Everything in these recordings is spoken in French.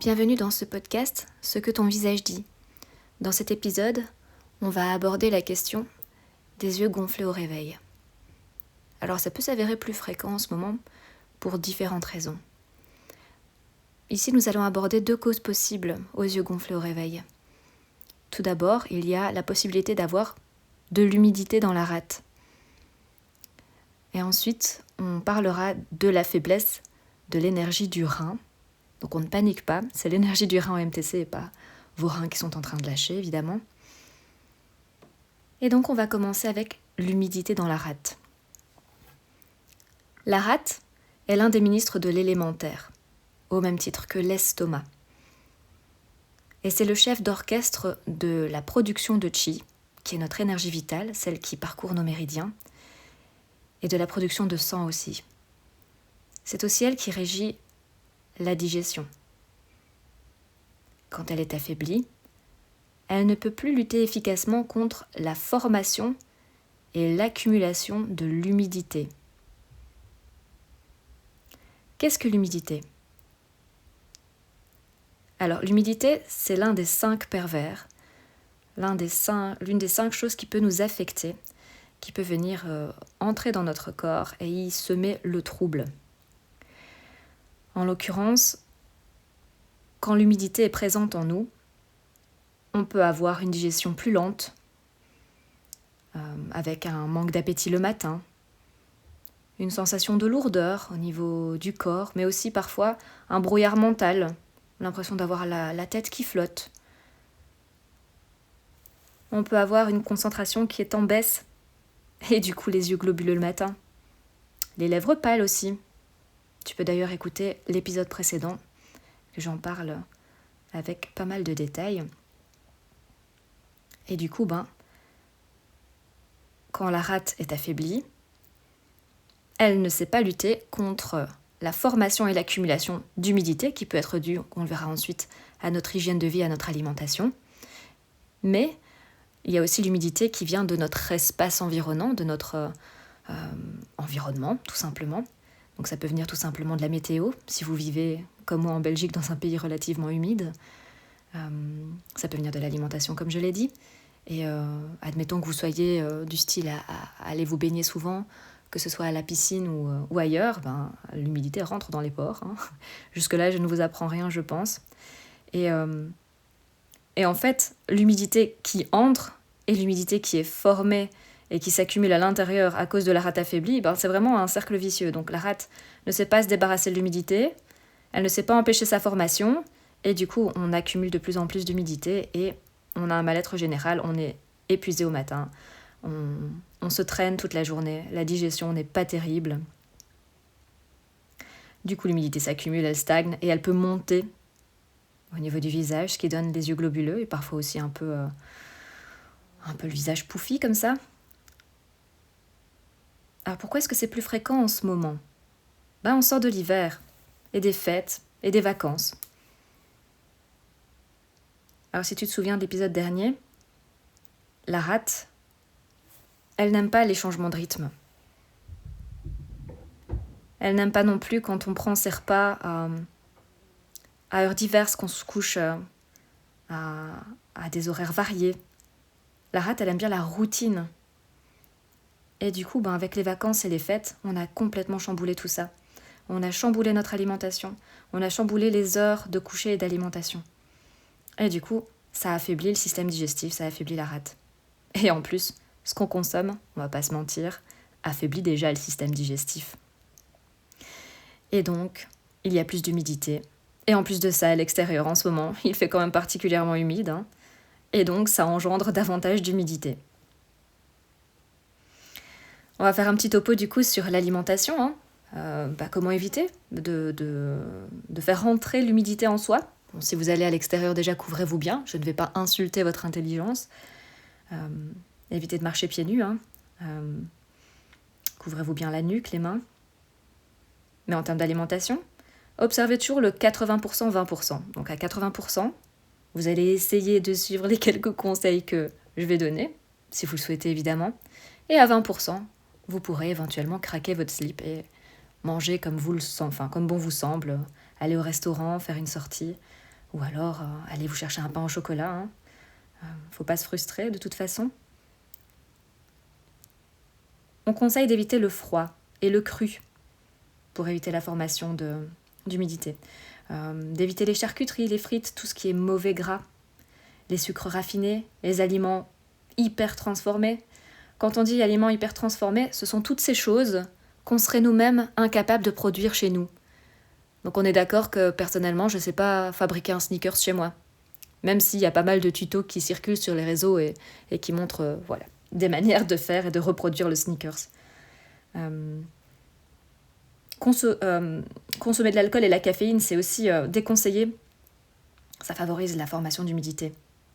Bienvenue dans ce podcast « Ce que ton visage dit ». Dans cet épisode, on va aborder la question des yeux gonflés au réveil. Alors ça peut s'avérer plus fréquent en ce moment pour différentes raisons. Ici, nous allons aborder 2 causes possibles aux yeux gonflés au réveil. Tout d'abord, il y a la possibilité d'avoir de l'humidité dans la rate. Et ensuite, on parlera de la faiblesse de l'énergie du rein. Donc on ne panique pas, c'est l'énergie du rein au MTC et pas vos reins qui sont en train de lâcher, évidemment. Et donc on va commencer avec l'humidité dans la rate. La rate est l'un des ministres de l'élémentaire, au même titre que l'estomac. Et c'est le chef d'orchestre de la production de chi, qui est notre énergie vitale, celle qui parcourt nos méridiens, et de la production de sang aussi. C'est aussi elle qui régit la digestion. Quand elle est affaiblie, elle ne peut plus lutter efficacement contre la formation et l'accumulation de l'humidité. Qu'est-ce que l'humidité ? Alors, l'humidité, c'est l'un des 5 pervers, l'une des 5 choses qui peut nous affecter, qui peut venir entrer dans notre corps et y semer le trouble. En l'occurrence, quand l'humidité est présente en nous, on peut avoir une digestion plus lente, avec un manque d'appétit le matin, une sensation de lourdeur au niveau du corps, mais aussi parfois un brouillard mental, l'impression d'avoir la tête qui flotte. On peut avoir une concentration qui est en baisse, et du coup les yeux globuleux le matin. Les lèvres pâles aussi. Tu peux d'ailleurs écouter l'épisode précédent, que j'en parle avec pas mal de détails. Et du coup, quand la rate est affaiblie, elle ne sait pas lutter contre la formation et l'accumulation d'humidité qui peut être due, on le verra ensuite, à notre hygiène de vie, à notre alimentation. Mais il y a aussi l'humidité qui vient de notre espace environnant, de notre environnement, tout simplement. Donc ça peut venir tout simplement de la météo, si vous vivez comme moi en Belgique dans un pays relativement humide. Ça peut venir de l'alimentation comme je l'ai dit. Et admettons que vous soyez du style à aller vous baigner souvent, que ce soit à la piscine ou ailleurs, l'humidité rentre dans les pores. Jusque-là, je ne vous apprends rien, je pense. Et en fait, l'humidité qui entre et l'humidité qui est formée et qui s'accumule à l'intérieur à cause de la rate affaiblie, c'est vraiment un cercle vicieux. Donc la rate ne sait pas se débarrasser de l'humidité, elle ne sait pas empêcher sa formation, et du coup on accumule de plus en plus d'humidité et on a un mal-être général, on est épuisé au matin, on se traîne toute la journée, la digestion n'est pas terrible. Du coup l'humidité s'accumule, elle stagne et elle peut monter au niveau du visage, ce qui donne des yeux globuleux et parfois aussi un peu le visage pouffi comme ça. Alors pourquoi est-ce que c'est plus fréquent en ce moment ? On sort de l'hiver, et des fêtes, et des vacances. Alors si tu te souviens de l'épisode dernier, la rate, elle n'aime pas les changements de rythme. Elle n'aime pas non plus quand on prend ses repas à heures diverses, qu'on se couche à des horaires variés. La rate, elle aime bien la routine. Et du coup, avec les vacances et les fêtes, on a complètement chamboulé tout ça. On a chamboulé notre alimentation. On a chamboulé les heures de coucher et d'alimentation. Et du coup, ça affaiblit le système digestif, ça affaiblit la rate. Et en plus, ce qu'on consomme, on va pas se mentir, affaiblit déjà le système digestif. Et donc, il y a plus d'humidité. Et en plus de ça, à l'extérieur, en ce moment, il fait quand même particulièrement humide. Et donc, ça engendre davantage d'humidité. On va faire un petit topo du coup sur l'alimentation. Comment éviter de faire rentrer l'humidité en soi. Bon, si vous allez à l'extérieur, déjà couvrez-vous bien. Je ne vais pas insulter votre intelligence. Évitez de marcher pieds nus. Couvrez-vous bien la nuque, les mains. Mais en termes d'alimentation, observez toujours le 80%, 20%. Donc à 80%, vous allez essayer de suivre les quelques conseils que je vais donner, si vous le souhaitez évidemment. Et à 20%, vous pourrez éventuellement craquer votre slip et manger comme bon vous semble, aller au restaurant, faire une sortie, Ou alors, allez vous chercher un pain au chocolat. Hein. Faut pas se frustrer de toute façon. On conseille d'éviter le froid et le cru pour éviter la formation d'humidité. D'éviter les charcuteries, les frites, tout ce qui est mauvais gras, les sucres raffinés, les aliments hyper transformés. Quand on dit aliments hyper transformés, ce sont toutes ces choses qu'on serait nous-mêmes incapables de produire chez nous. Donc on est d'accord que personnellement, je ne sais pas fabriquer un sneakers chez moi. Même s'il y a pas mal de tutos qui circulent sur les réseaux et qui montrent des manières de faire et de reproduire le sneakers. Consommer de l'alcool et la caféine, c'est aussi déconseillé. Ça favorise la formation d'humidité.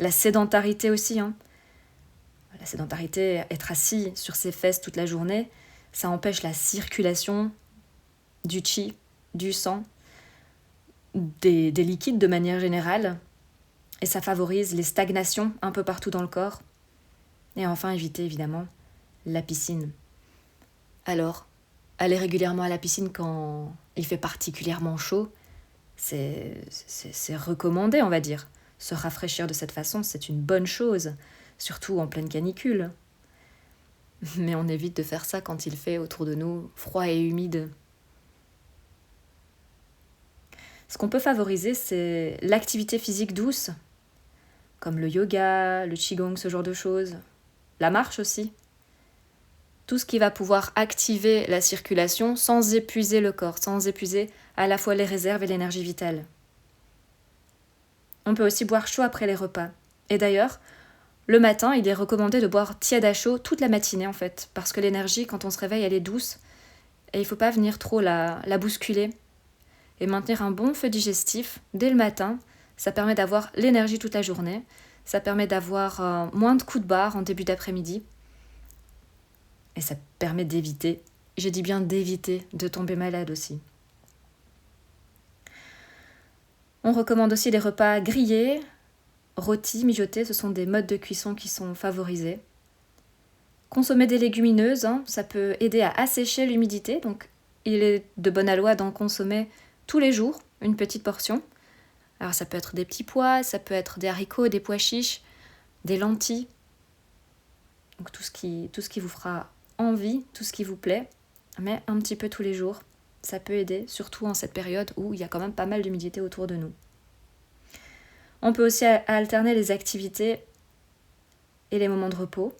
La sédentarité aussi. Hein. La sédentarité, être assis sur ses fesses toute la journée, ça empêche la circulation du chi, du sang, des liquides de manière générale. Et ça favorise les stagnations un peu partout dans le corps. Et enfin, éviter évidemment la piscine. Alors, aller régulièrement à la piscine quand il fait particulièrement chaud, c'est recommandé, on va dire. Se rafraîchir de cette façon, c'est une bonne chose, surtout en pleine canicule. Mais on évite de faire ça quand il fait autour de nous froid et humide. Ce qu'on peut favoriser, c'est l'activité physique douce, comme le yoga, le qigong, ce genre de choses. La marche aussi. Tout ce qui va pouvoir activer la circulation sans épuiser le corps, sans épuiser à la fois les réserves et l'énergie vitale. On peut aussi boire chaud après les repas. Et d'ailleurs, le matin, il est recommandé de boire tiède à chaud toute la matinée en fait, parce que l'énergie, quand on se réveille, elle est douce et il ne faut pas venir trop la bousculer. Et maintenir un bon feu digestif dès le matin, ça permet d'avoir l'énergie toute la journée, ça permet d'avoir moins de coups de barre en début d'après-midi. Et ça permet d'éviter, je dis bien d'éviter, de tomber malade aussi. On recommande aussi les repas grillés, rôtis, mijotés, ce sont des modes de cuisson qui sont favorisés. Consommer des légumineuses, ça peut aider à assécher l'humidité, donc il est de bonne aloi d'en consommer tous les jours, une petite portion. Alors ça peut être des petits pois, ça peut être des haricots, des pois chiches, des lentilles. Donc tout ce qui vous fera envie, tout ce qui vous plaît, mais un petit peu tous les jours. Ça peut aider, surtout en cette période où il y a quand même pas mal d'humidité autour de nous. On peut aussi alterner les activités et les moments de repos.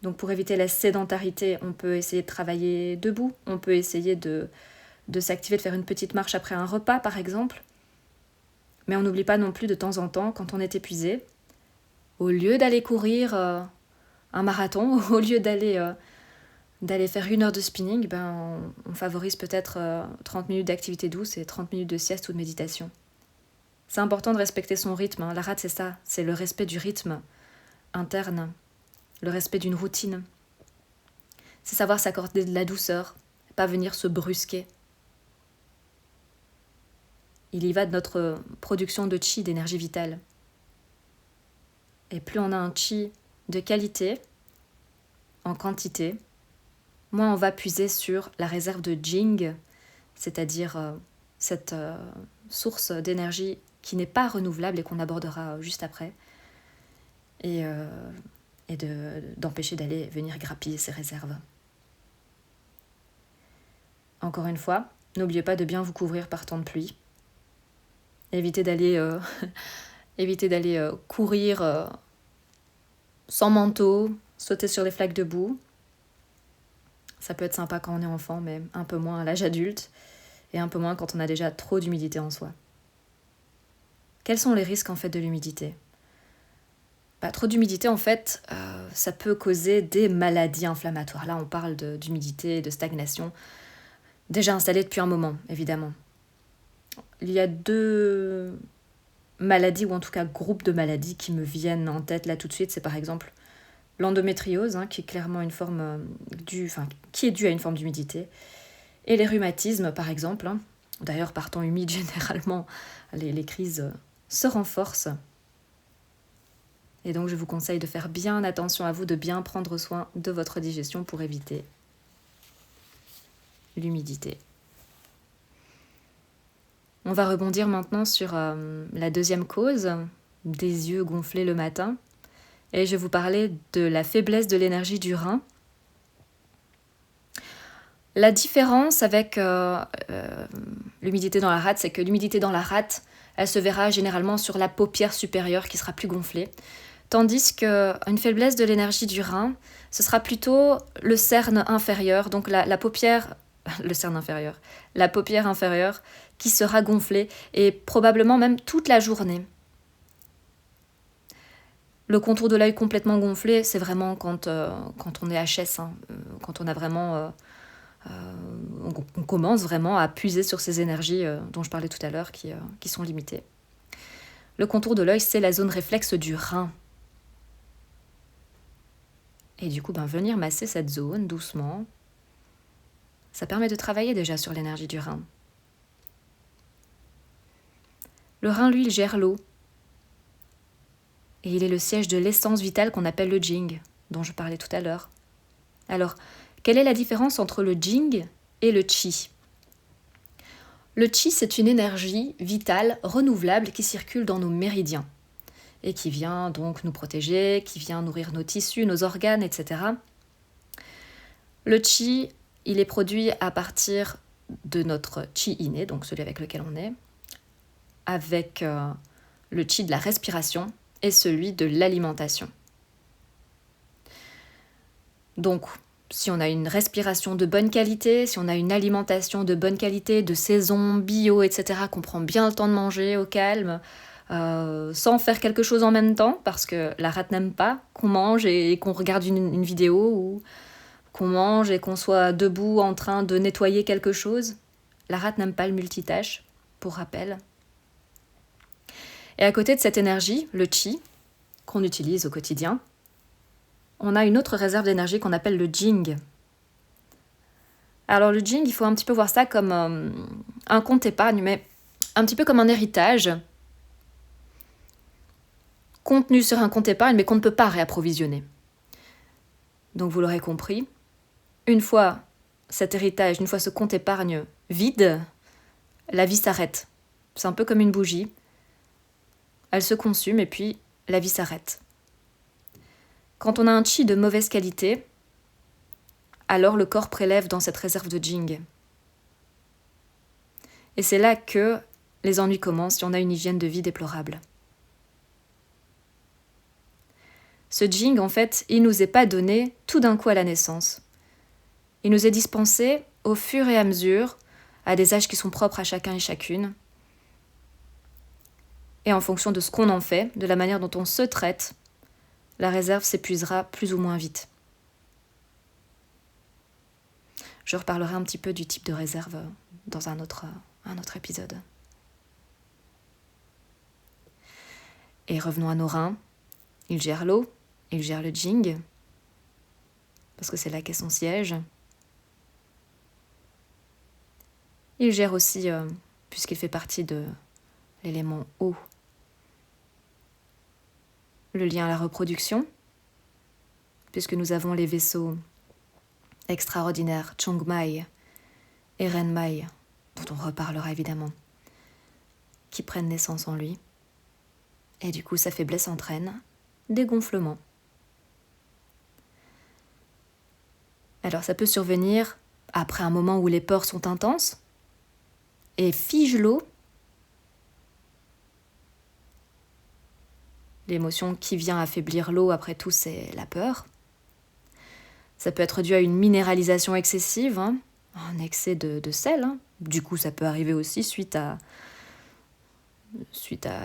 Donc pour éviter la sédentarité, on peut essayer de travailler debout, on peut essayer de s'activer, de faire une petite marche après un repas par exemple. Mais on n'oublie pas non plus de temps en temps, quand on est épuisé, au lieu d'aller courir un marathon, au lieu d'aller faire 1 heure de spinning, on favorise peut-être 30 minutes d'activité douce et 30 minutes de sieste ou de méditation. C'est important de respecter son rythme. La rate, c'est ça, c'est le respect du rythme interne, le respect d'une routine. C'est savoir s'accorder de la douceur, pas venir se brusquer. Il y va de notre production de chi, d'énergie vitale. Et plus on a un chi de qualité, en quantité, moins on va puiser sur la réserve de Jing, c'est-à-dire cette source d'énergie qui n'est pas renouvelable et qu'on abordera juste après, et d'empêcher d'aller venir grappiller ces réserves. Encore une fois, n'oubliez pas de bien vous couvrir par temps de pluie. Évitez d'aller courir sans manteau, sauter sur les flaques de boue. Ça peut être sympa quand on est enfant, mais un peu moins à l'âge adulte, et un peu moins quand on a déjà trop d'humidité en soi. Quels sont les risques en fait de l'humidité ? Trop d'humidité en fait, ça peut causer des maladies inflammatoires. Là on parle d'humidité, de stagnation, déjà installée depuis un moment évidemment. Il y a 2 maladies, ou en tout cas groupes de maladies qui me viennent en tête là tout de suite. C'est par exemple l'endométriose, qui est clairement une forme qui est due à une forme d'humidité, et les rhumatismes par exemple. D'ailleurs par temps humide généralement les crises se renforcent. Et donc je vous conseille de faire bien attention à vous, de bien prendre soin de votre digestion pour éviter l'humidité. On va rebondir maintenant sur la deuxième cause, des yeux gonflés le matin. Et je vais vous parler de la faiblesse de l'énergie du rein. La différence avec l'humidité dans la rate, c'est que l'humidité dans la rate, elle se verra généralement sur la paupière supérieure qui sera plus gonflée. Tandis qu'une faiblesse de l'énergie du rein, ce sera plutôt le cerne inférieur, donc la paupière, le cerne inférieur, la paupière inférieure qui sera gonflée et probablement même toute la journée. Le contour de l'œil complètement gonflé, c'est vraiment quand on est HS, quand on a vraiment... on commence vraiment à puiser sur ces énergies dont je parlais tout à l'heure qui sont limitées. Le contour de l'œil, c'est la zone réflexe du rein. Et du coup, venir masser cette zone doucement, ça permet de travailler déjà sur l'énergie du rein. Le rein, lui, il gère l'eau. Et il est le siège de l'essence vitale qu'on appelle le Jing, dont je parlais tout à l'heure. Alors, quelle est la différence entre le Jing et le Qi ? Le Qi, c'est une énergie vitale renouvelable qui circule dans nos méridiens et qui vient donc nous protéger, qui vient nourrir nos tissus, nos organes, etc. Le Qi, il est produit à partir de notre Qi inné, donc celui avec lequel on est, avec le Qi de la respiration et celui de l'alimentation. Donc, si on a une respiration de bonne qualité, si on a une alimentation de bonne qualité, de saison, bio, etc., qu'on prend bien le temps de manger au calme, sans faire quelque chose en même temps, parce que la rate n'aime pas qu'on mange et qu'on regarde une vidéo, ou qu'on mange et qu'on soit debout en train de nettoyer quelque chose. La rate n'aime pas le multitâche, pour rappel. Et à côté de cette énergie, le Qi, qu'on utilise au quotidien, on a une autre réserve d'énergie qu'on appelle le Jing. Alors le Jing, il faut un petit peu voir ça comme un compte épargne, mais un petit peu comme un héritage contenu sur un compte épargne, mais qu'on ne peut pas réapprovisionner. Donc vous l'aurez compris, une fois cet héritage, une fois ce compte épargne vide, la vie s'arrête. C'est un peu comme une bougie. Elle se consume et puis la vie s'arrête. Quand on a un Qi de mauvaise qualité, alors le corps prélève dans cette réserve de Jing. Et c'est là que les ennuis commencent si on a une hygiène de vie déplorable. Ce Jing, en fait, il ne nous est pas donné tout d'un coup à la naissance. Il nous est dispensé au fur et à mesure, à des âges qui sont propres à chacun et chacune, et en fonction de ce qu'on en fait, de la manière dont on se traite, la réserve s'épuisera plus ou moins vite. Je reparlerai un petit peu du type de réserve dans un autre épisode. Et revenons à nos reins. Ils gèrent l'eau, ils gèrent le Jing, parce que c'est là qu'est son siège. Il gère aussi, puisqu'il fait partie de l'élément eau, le lien à la reproduction, puisque nous avons les vaisseaux extraordinaires Chongmai et Renmai, dont on reparlera évidemment, qui prennent naissance en lui. Et du coup, sa faiblesse entraîne des gonflements. Alors ça peut survenir après un moment où les peurs sont intenses et figent l'eau. L'émotion qui vient affaiblir l'eau, après tout, c'est la peur. Ça peut être dû à une minéralisation excessive, un excès de sel. Du coup, ça peut arriver aussi suite à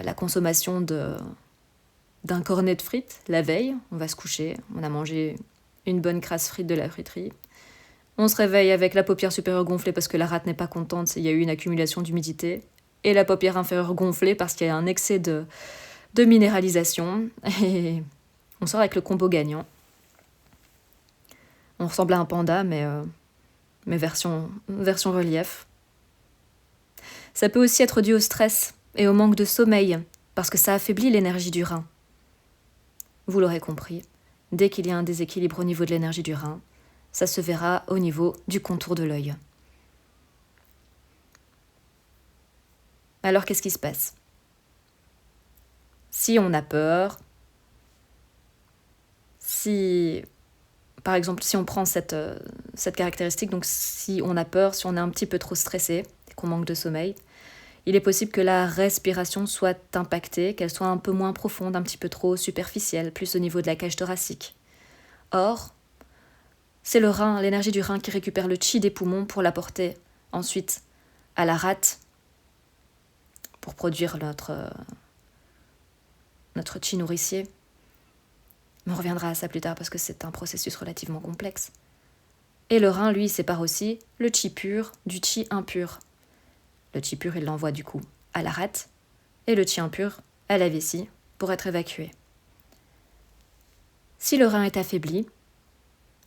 la consommation d'un cornet de frites la veille. On va se coucher, on a mangé une bonne crasse frite de la friterie. On se réveille avec la paupière supérieure gonflée parce que la rate n'est pas contente, il y a eu une accumulation d'humidité, et la paupière inférieure gonflée parce qu'il y a un excès de minéralisation, et on sort avec le combo gagnant. On ressemble à un panda, mais version relief. Ça peut aussi être dû au stress et au manque de sommeil, parce que ça affaiblit l'énergie du rein. Vous l'aurez compris, dès qu'il y a un déséquilibre au niveau de l'énergie du rein, ça se verra au niveau du contour de l'œil. Alors qu'est-ce qui se passe? Si on a peur, par exemple, si on prend cette caractéristique, donc si on a peur, si on est un petit peu trop stressé, qu'on manque de sommeil, il est possible que la respiration soit impactée, qu'elle soit un peu moins profonde, un petit peu trop superficielle, plus au niveau de la cage thoracique. Or, c'est le rein, l'énergie du rein qui récupère le chi des poumons pour l'apporter ensuite à la rate pour produire notre chi nourricier. On reviendra à ça plus tard parce que c'est un processus relativement complexe. Et le rein, lui, sépare aussi le chi pur du chi impur. Le chi pur, il l'envoie du coup à la rate et le chi impur à la vessie pour être évacué. Si le rein est affaibli,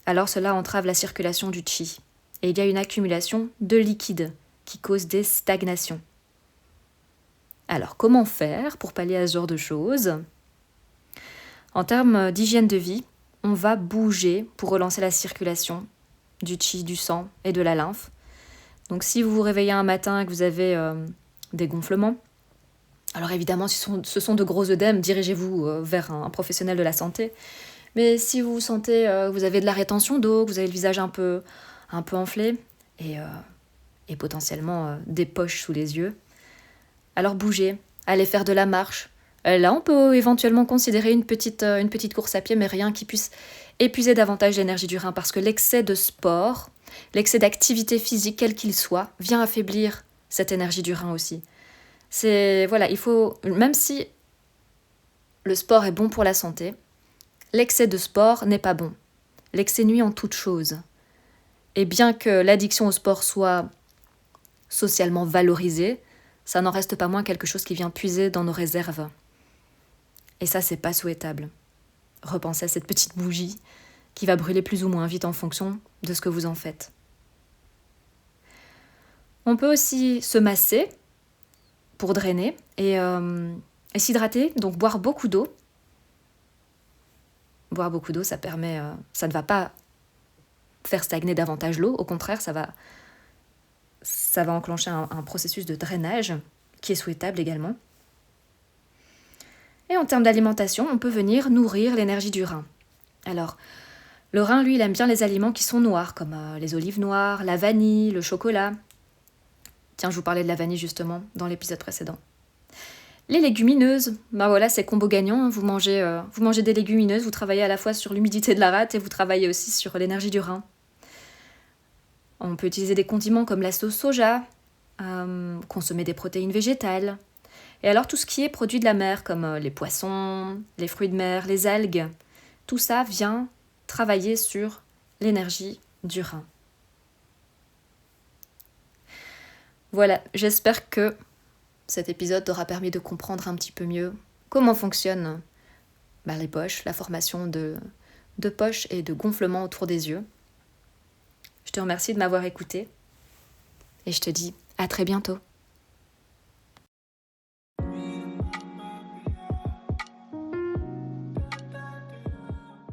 alors cela entrave la circulation du chi et il y a une accumulation de liquide qui cause des stagnations. Alors comment faire pour pallier à ce genre de choses ? En termes d'hygiène de vie, on va bouger pour relancer la circulation du chi, du sang et de la lymphe. Donc si vous vous réveillez un matin et que vous avez des gonflements, alors évidemment si ce sont de gros œdèmes, dirigez-vous vers un professionnel de la santé. Mais si vous sentez que vous avez de la rétention d'eau, que vous avez le visage un peu enflé et potentiellement des poches sous les yeux, alors bougez, allez faire de la marche. Là, on peut éventuellement considérer une petite course à pied, mais rien qui puisse épuiser davantage l'énergie du rein, parce que l'excès de sport, l'excès d'activité physique, quel qu'il soit, vient affaiblir cette énergie du rein aussi. Il faut, même si le sport est bon pour la santé, l'excès de sport n'est pas bon. L'excès nuit en toute chose. Et bien que l'addiction au sport soit socialement valorisée, ça n'en reste pas moins quelque chose qui vient puiser dans nos réserves. Et ça, c'est pas souhaitable. Repensez à cette petite bougie qui va brûler plus ou moins vite en fonction de ce que vous en faites. On peut aussi se masser pour drainer et s'hydrater, donc boire beaucoup d'eau. Boire beaucoup d'eau, ça ne va pas faire stagner davantage l'eau, au contraire, ça va enclencher un processus de drainage qui est souhaitable également. Et en termes d'alimentation, on peut venir nourrir l'énergie du rein. Alors, le rein, lui, il aime bien les aliments qui sont noirs, comme les olives noires, la vanille, le chocolat. Tiens, je vous parlais de la vanille justement dans l'épisode précédent. Les légumineuses, c'est combo gagnant, hein. Vous mangez des légumineuses, vous travaillez à la fois sur l'humidité de la rate et vous travaillez aussi sur l'énergie du rein. On peut utiliser des condiments comme la sauce soja, consommer des protéines végétales. Et alors tout ce qui est produit de la mer, comme les poissons, les fruits de mer, les algues, tout ça vient travailler sur l'énergie du rein. Voilà, j'espère que cet épisode t'aura permis de comprendre un petit peu mieux comment fonctionnent les poches, la formation de poches et de gonflements autour des yeux. Je te remercie de m'avoir écouté et je te dis à très bientôt.